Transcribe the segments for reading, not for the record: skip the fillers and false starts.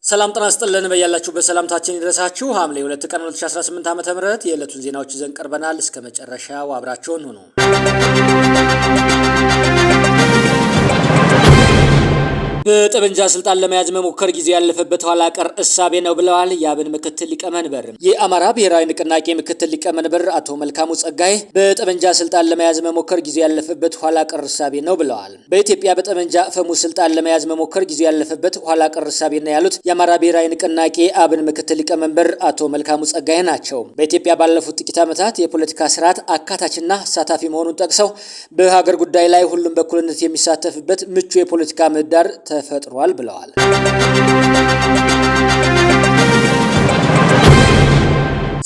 ሰላም ጤና ይስጥልን በያላችሁበት ሰላምታችን ይድረሳችሁ። ሐምሌ 2 ቀን 2018 ዓ.ም የዕለቱን ዜናዎች ይዘን ቀርበናል። እስከ መጨረሻው አብራችሁን ሁኑ። በጠመንጃ ስልጣን ለመያዝ መሞከር ጊዜ ያለፈበት ኋላ ቀር እሳቤ ነው ብለዋል የአብን ምክትል ሊቀመንበር። የአማራ ብሔራዊ ንቅናቄ ምክትል ሊቀመንበር አቶ መልካሙ ጸጋይ በጠመንጃ ስልጣን ለመያዝ መሞከር ጊዜ ያለፈበት ኋላ ቀር እሳቤ ነው ብለዋል። በኢትዮጵያ በጠመንጃ አፈሙዝ ስልጣን ለመያዝ መሞከር ጊዜ ያለፈበት ኋላ ቀር እሳቤ ነው ያሉት የአማራ ብሔራዊ ንቅናቄ አብን ምክትል ሊቀመንበር አቶ መልካሙ ጸጋይ ናቸው። በኢትዮጵያ ባለፉት ጥቂት ዓመታት የፖለቲካ ስርዓት አካታችና አሳታፊ መሆኑን ጠቅሰው በሀገር ጉዳይ ላይ ሁሉም በኩልነት የሚሳተፍበት ምቹ የፖለቲካ ምህዳር ተፈጥሯል ብለዋል።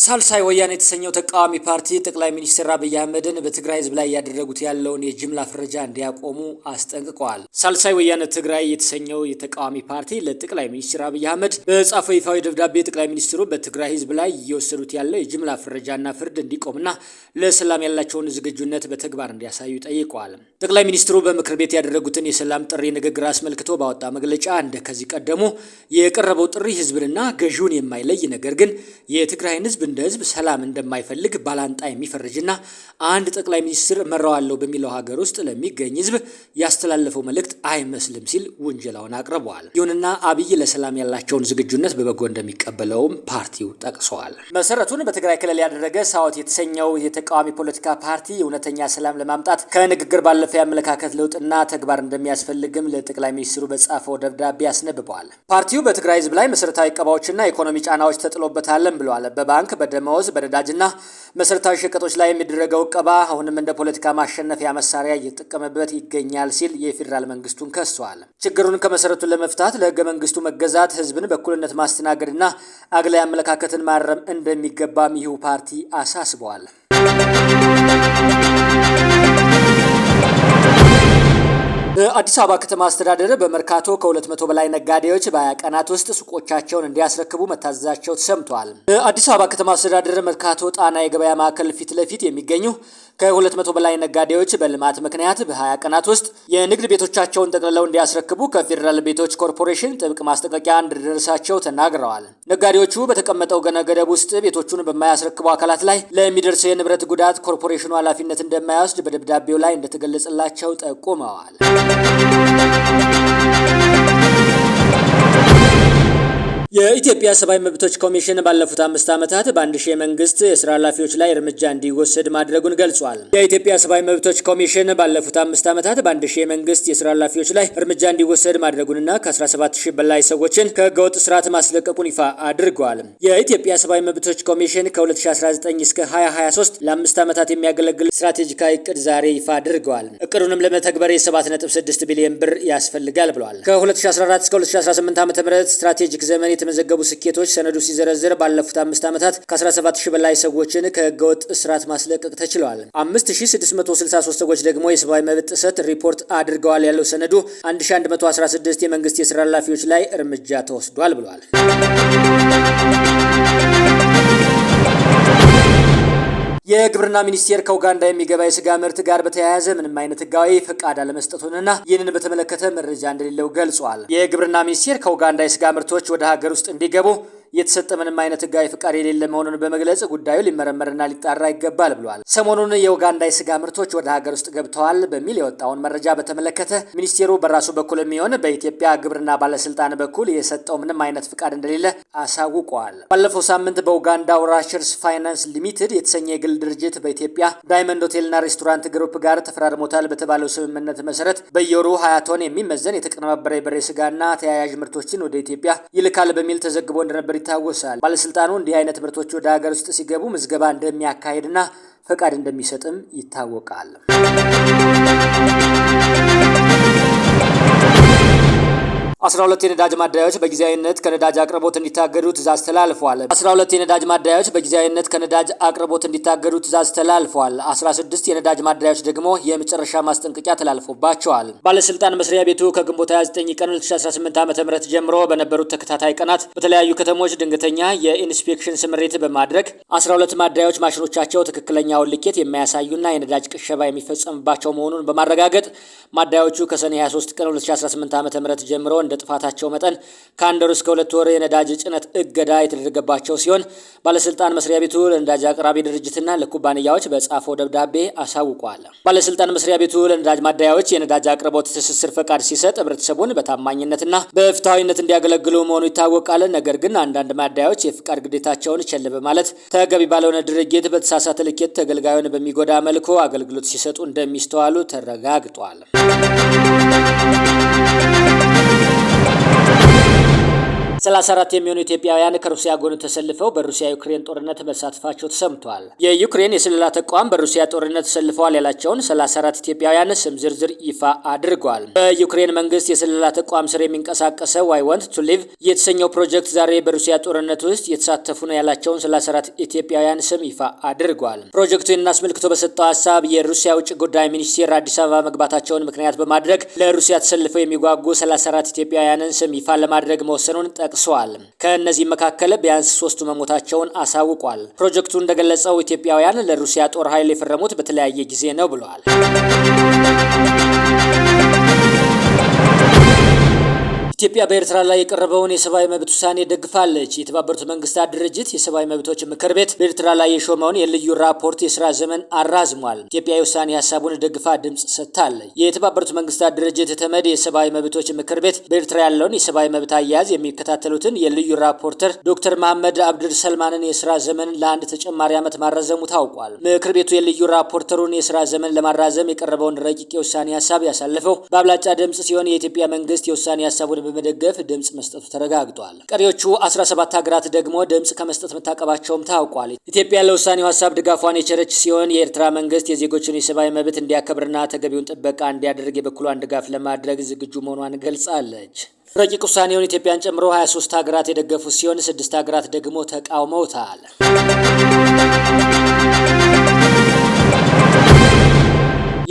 ሳልሳይ ወያኔ የተሰኘው ተቃዋሚ ፓርቲ ጠቅላይ ሚኒስትር አብይ አህመድን በትግራይ ህዝብ ላይ ያደረጉት ያለውን የጅምላ ፍረጃ እንዲያቆሙ አስጠንቅቀዋል። ሳልሳይ ወያኔ ትግራይ የተሰኘው የተቃዋሚ ፓርቲ ለጠቅላይ ሚኒስትር አብይ አህመድ በጻፈው ይፋዊ ደብዳቤ ጠቅላይ ሚኒስትሩ በትግራይ ህዝብ ላይ እየወሰዱት ያለው የጅምላ ፍረጃና ፍርድ እንዲቆምና ለሰላም ያላቸውን ዝግጁነት በተግባር እንዲያሳዩ ጠይቀዋል። ጠቅላይ ሚኒስትሩ በምክር ቤት ያደረጉትን የሰላም ጥሪ ንግግር አስመልክቶ ባወጣ መግለጫ እንደከዚህ ቀደሙ የቀረበው ጥሪ ህዝብንና ገዢውን የማይለይ ነገር ግን የትግራይን ህዝብ እንደ ህዝብ ሰላም እንደማይፈልግ ባላንጣ የሚፈርጅና አንድ ጠቅላይ ሚኒስትር መራዋለሁ በሚለው ሀገር ውስጥ ለሚገኝ ህዝብ ያስተላለፈው መልእክት አይመስልም ሲል ውንጀላውን አቅርበዋል። ይሁንና አብይ ለሰላም ያላቸውን ዝግጁነት በበጎ እንደሚቀበለውም ፓርቲው ጠቅሰዋል። መሰረቱን በትግራይ ክልል ያደረገ ሳውት የተሰኘው የተቃዋሚ ፖለቲካ ፓርቲ እውነተኛ ሰላም ለማምጣት ከንግግር ባለፈ የአመለካከት ለውጥና ተግባር እንደሚያስፈልግም ለጠቅላይ ሚኒስትሩ በጻፈው ደብዳቤ አስነብበዋል። ፓርቲው በትግራይ ህዝብ ላይ መሰረታዊ ቀባዎችና ኢኮኖሚ ጫናዎች ተጥሎበታል ብለዋል። በባንክ በደመወዝ በነዳጅና መሰረታዊ ሸቀጦች ላይ የሚደረገው እቀባ አሁንም እንደ ፖለቲካ ማሸነፊያ መሳሪያ እየተጠቀመበት ይገኛል ሲል የፌዴራል መንግስቱን ከሷል። ችግሩን ከመሰረቱ ለመፍታት ለህገ መንግስቱ መገዛት፣ ህዝብን በእኩልነት ማስተናገድና አግላይ አመለካከትን ማረም እንደሚገባም ይህ ፓርቲ አሳስበዋል። በአዲስ አበባ ከተማ አስተዳደር በመርካቶ ከ200 በላይ ነጋዴዎች በ20 ቀናት ውስጥ ሱቆቻቸውን እንዲያስረክቡ መታዘዛቸው ተሰምቷል። በአዲስ አበባ ከተማ አስተዳደር መርካቶ ጣና የገበያ ማዕከል ፊት ለፊት የሚገኙ ከ200 በላይ ነጋዴዎች በልማት ምክንያት በ20 ቀናት ውስጥ የንግድ ቤቶቻቸውን ጠቅልለው እንዲያስረክቡ ከፌዴራል ቤቶች ኮርፖሬሽን ጥብቅ ማስጠንቀቂያ እንደደረሳቸው ተናግረዋል። ነጋዴዎቹ በተቀመጠው ገደብ ውስጥ ቤቶቹን በማያስረክቡ አካላት ላይ ለሚደርሰው የንብረት ጉዳት ኮርፖሬሽኑ ኃላፊነት እንደማይወስድ በደብዳቤው ላይ እንደተገለጸላቸው ጠቁመዋል። የኢትዮጵያ ሰብአዊ መብቶች ኮሚሽን ባለፉት 5 ዓመታት በ1000 የመንግስት የስራ ኃላፊዎች ላይ እርምጃ እንዲወሰድ ማድረጉን ገልጿል። የኢትዮጵያ ሰብአዊ መብቶች ኮሚሽን ባለፉት 5 ዓመታት በ1000 የመንግስት የስራ ኃላፊዎች ላይ እርምጃ እንዲወሰድ ማድረጉንና ከ17000 በላይ ሰዎችን ከህገወጥ ስርዓት ማስለቀቁን ይፋ አድርጓል። የኢትዮጵያ ሰብአዊ መብቶች ኮሚሽን ከ2019 እስከ 2023 ለ5 ዓመታት የሚያገለግል ስትራቴጂካዊ እቅድ ዛሬ ይፋ አድርጓል። እቅዱንም ለመተግበር የ7.6 ቢሊዮን ብር ያስፈልጋል ብሏል። ከ2014 እስከ 2018 ዓ.ም ስትራቴጂክ ዘመን የተመዘገቡ ስኬቶች ሰነዱ ሲዘረዝር ባለፉት 5 ዓመታት ከ17000 በላይ ሰዎችን ከህገወጥ እስራት ማስለቀቅ ተችሏል። 5663 ሰዎች ደግሞ የሰብአዊ መብት ጥሰት ሪፖርት አድርገዋል ያለው ሰነዱ 1116 የመንግስት የስራ ኃላፊዎች ላይ እርምጃ ተወስዷል ብሏል። የግብርና ሚኒስቴር ከኡጋንዳ የሚገባ የስጋ ምርት ጋር በተያያዘ ምንም አይነት ህጋዊ ፈቃድ አለመስጠቱንና ይህንን በተመለከተ መረጃ እንደሌለው ገልጿል። የግብርና ሚኒስቴር ከኡጋንዳ የስጋ ምርቶች ወደ ሀገር ውስጥ እንዲገቡ የተሰጠ ምንም አይነት ህጋዊ ፍቃድ የሌለ መሆኑን በመግለጽ ጉዳዩ ሊመረመርና ሊጣራ ይገባል ብሏል። ሰሞኑን የኡጋንዳ የስጋ ምርቶች ወደ ሀገር ውስጥ ገብተዋል በሚል የወጣውን መረጃ በተመለከተ ሚኒስቴሩ በራሱ በኩል የሚሆን በኢትዮጵያ ግብርና ባለስልጣን በኩል የሰጠው ምንም አይነት ፍቃድ እንደሌለ አሳውቀዋል። ባለፈው ሳምንት በኡጋንዳ ራሸርስ ፋይናንስ ሊሚትድ የተሰኘ የግል ድርጅት በኢትዮጵያ ዳይመንድ ሆቴልና ሬስቶራንት ግሩፕ ጋር ተፈራርሞታል በተባለው ስምምነት መሰረት በየወሩ 20 ቶን የሚመዘን የተቀነባበረ የበሬ ስጋና ተያያዥ ምርቶችን ወደ ኢትዮጵያ ይልካል በሚል ተዘግቦ እንደነበር ይታወሳል። ባለስልጣኑ እንዲህ አይነት ምርቶች ወደ ሀገር ውስጥ ሲገቡ ምዝገባ እንደሚያካሂድና ፈቃድ እንደሚሰጥም ይታወቃል። 12 የነዳጅ ማደያዎች በጊዜያዊነት ከነዳጅ አቅርቦት እንዲታገዱ ትዕዛዝ ተላልፏል። 12 የነዳጅ ማደያዎች በጊዜያዊነት ከነዳጅ አቅርቦት እንዲታገዱ ትዕዛዝ ተላልፏል። 16 የነዳጅ ማደያዎች ደግሞ የመጨረሻ ማስጠንቀቂያ ተላልፎባቸዋል። ባለስልጣን መስሪያ ቤቱ ከግንቦት 29 ቀን 2018 ዓ.ም ጀምሮ በነበሩት ተከታታይ ቀናት በተለያዩ ከተሞች ድንገተኛ የኢንስፔክሽን ስምሪት በማድረግ 12 ማደያዎች ማሽኖቻቸው ትክክለኛውን ልኬት የማያሳዩና የነዳጅ ቅሸባ የሚፈጸምባቸው መሆኑን በማረጋገጥ ማደያዎቹ ከሰኔ 23 ቀን 2018 ዓ.ም ጀምሮ እንደ ጥፋታቸው መጠን ከ1 ወር እስከ 2 ወር የነዳጅ ጭነት እገዳ የተደረገባቸው ሲሆን ባለስልጣን መስሪያ ቤቱ ለነዳጅ አቅራቢ ድርጅትና ለኩባንያዎች በጻፈው ደብዳቤ አሳውቋል። ባለስልጣን መስሪያ ቤቱ ለነዳጅ ማደያዎች የነዳጅ አቅርቦት ትስስር ፈቃድ ሲሰጥ ህብረተሰቡን በታማኝነትና በፍትሃዊነት እንዲያገለግሉ መሆኑ ይታወቃል። ነገር ግን አንዳንድ ማደያዎች የፍቃድ ግዴታቸውን ቸል በማለት ተገቢ ባልሆነ ድርጊት በተሳሳተ ልኬት ተገልጋዩን በሚጎዳ መልኩ አገልግሎት ሲሰጡ እንደሚስተዋሉ ተረጋግጧል። 34 የሚሆኑ ኢትዮጵያውያን ከሩሲያ ጎን ተሰልፈው በሩሲያ ዩክሬን ጦርነት መሳተፋቸው ተሰምቷል። የዩክሬን የስለላ ተቋም በሩሲያ ጦርነት ተሰልፈዋል ያላቸውን 34 ኢትዮጵያውያን ስም ዝርዝር ይፋ አድርጓል። በዩክሬን መንግስት የስለላ ተቋም ስር የሚንቀሳቀሰው ዋይ ዋንት ቱ ሊቭ የተሰኘው ፕሮጀክት ዛሬ በሩሲያ ጦርነት ውስጥ የተሳተፉ ነው ያላቸውን 34 ኢትዮጵያውያን ስም ይፋ አድርጓል። ፕሮጀክቱን አስመልክቶ በሰጠው ሀሳብ የሩሲያ ውጭ ጉዳይ ሚኒስቴር አዲስ አበባ መግባታቸውን ምክንያት በማድረግ ለሩሲያ ተሰልፈው የሚጓጉ 34 ኢትዮጵያውያንን ስም ይፋ ለማድረግ መወሰኑን ጠቅሷል። ከእነዚህ መካከል ቢያንስ 3ቱ መሞታቸውን አሳውቋል። ፕሮጀክቱ እንደገለጸው ኢትዮጵያውያን ለሩሲያ ጦር ኃይል የፈረሙት በተለያየ ጊዜ ነው ብለዋል። ኢትዮጵያ በኤርትራ ላይ የቀረበውን የሰብአዊ መብት ውሳኔ ደግፋለች። የተባበሩት መንግስታት ድርጅት የሰብአዊ መብቶች ምክር ቤት በኤርትራ ላይ የሾመውን የልዩ ራፖርት የስራ ዘመን አራዝሟል። ኢትዮጵያ የውሳኔ ሀሳቡን ደግፋ ድምጽ ሰጥታለች። የተባበሩት መንግስታት ድርጅት ተመድ የሰብአዊ መብቶች ምክር ቤት በኤርትራ ያለውን የሰብአዊ መብት አያያዝ የሚከታተሉትን የልዩ ራፖርተር ዶክተር መሐመድ አብድር ሰልማንን የስራ ዘመን ለአንድ ተጨማሪ ዓመት ማራዘሙ ታውቋል። ምክር ቤቱ የልዩ ራፖርተሩን የስራ ዘመን ለማራዘም የቀረበውን ረቂቅ የውሳኔ ሀሳብ ያሳለፈው በአብላጫ ድምጽ ሲሆን የኢትዮጵያ መንግስት የውሳኔ ሀሳቡን በመደገፍ ድምጽ መስጠቱ ተረጋግጧል። ቀሪዎቹ 17 ሀገራት ደግሞ ድምጽ ከመስጠት መታቀባቸውም ታውቋል። ኢትዮጵያ ለውሳኔው ሀሳብ ድጋፏን የቸረች ሲሆን የኤርትራ መንግስት የዜጎችን የሰብአዊ መብት እንዲያከብርና ተገቢውን ጥበቃ እንዲያደርግ የበኩሏን ድጋፍ ለማድረግ ዝግጁ መሆኗን ገልጻለች። ረቂቅ ውሳኔውን ኢትዮጵያን ጨምሮ 23 ሀገራት የደገፉ ሲሆን 6 ሀገራት ደግሞ ተቃውመውታል።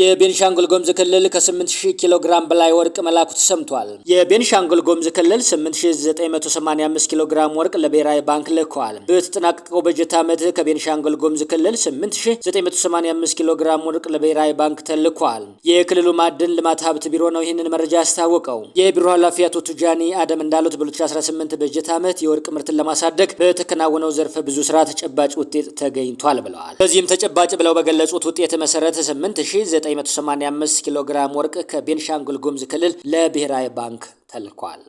የቤንሻንጉል ጉሙዝ ክልል ከ8000 ኪሎ ግራም በላይ ወርቅ መላኩ ተሰምቷል። የቤንሻንጉል ጉሙዝ ክልል 8985 ኪሎ ግራም ወርቅ ለብሔራዊ ባንክ ልኳል። በተጠናቀቀው በጀት ዓመት ከቤንሻንጉል ጉሙዝ ክልል 8985 ኪሎ ግራም ወርቅ ለብሔራዊ ባንክ ተልኳል። የክልሉ ማዕድን ልማት ሀብት ቢሮ ነው ይህንን መረጃ ያስታወቀው። የቢሮ ኃላፊ አቶ ቱጃኒ አደም እንዳሉት በ2018 በጀት ዓመት የወርቅ ምርትን ለማሳደግ በተከናወነው ዘርፈ ብዙ ስራ ተጨባጭ ውጤት ተገኝቷል ብለዋል። በዚህም ተጨባጭ ብለው በገለጹት ውጤት መሰረት 8985 ኪሎ ግራም ወርቅ ከቤንሻንጉል ጉሙዝ ክልል ለብሔራዊ ባንክ ተልኳል።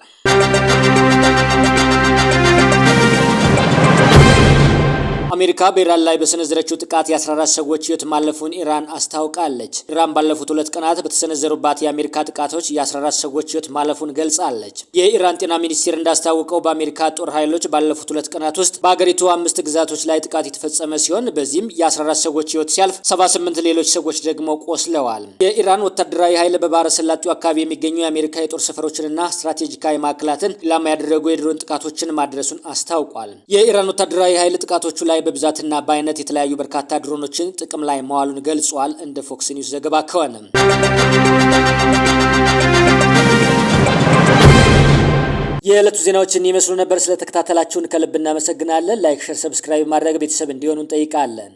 አሜሪካ በኢራን ላይ በሰነዘረችው ጥቃት የ14 ሰዎች ህይወት ማለፉን ኢራን አስታውቃለች። ኢራን ባለፉት 2 ቀናት በተሰነዘሩባት የአሜሪካ ጥቃቶች የ14 ሰዎች ህይወት ማለፉን ገልጻለች። የኢራን ጤና ሚኒስቴር እንዳስታወቀው በአሜሪካ ጦር ኃይሎች ባለፉት 2 ቀናት ውስጥ በአገሪቱ 5 ግዛቶች ላይ ጥቃት የተፈጸመ ሲሆን በዚህም የ14 ሰዎች ህይወት ሲያልፍ 78 ሌሎች ሰዎች ደግሞ ቆስለዋል። የኢራን ወታደራዊ ኃይል በባህረ ሰላጤው አካባቢ የሚገኙ የአሜሪካ የጦር ሰፈሮችንና ስትራቴጂካዊ ማዕከላትን ኢላማ ያደረጉ የድሮን ጥቃቶችን ማድረሱን አስታውቋል። የኢራን ወታደራዊ ኃይል ጥቃቶቹ ላይ በብዛትና በአይነት የተለያዩ በርካታ ድሮኖችን ጥቅም ላይ መዋሉን ገልጿል። እንደ ፎክስ ኒውስ ዘገባ ከሆነ የዕለቱ ዜናዎችን ይመስሉ ነበር። ስለተከታተላችሁን ከልብ እናመሰግናለን። ላይክ፣ ሼር፣ ሰብስክራይብ ማድረግ ቤተሰብ እንዲሆኑ እንጠይቃለን።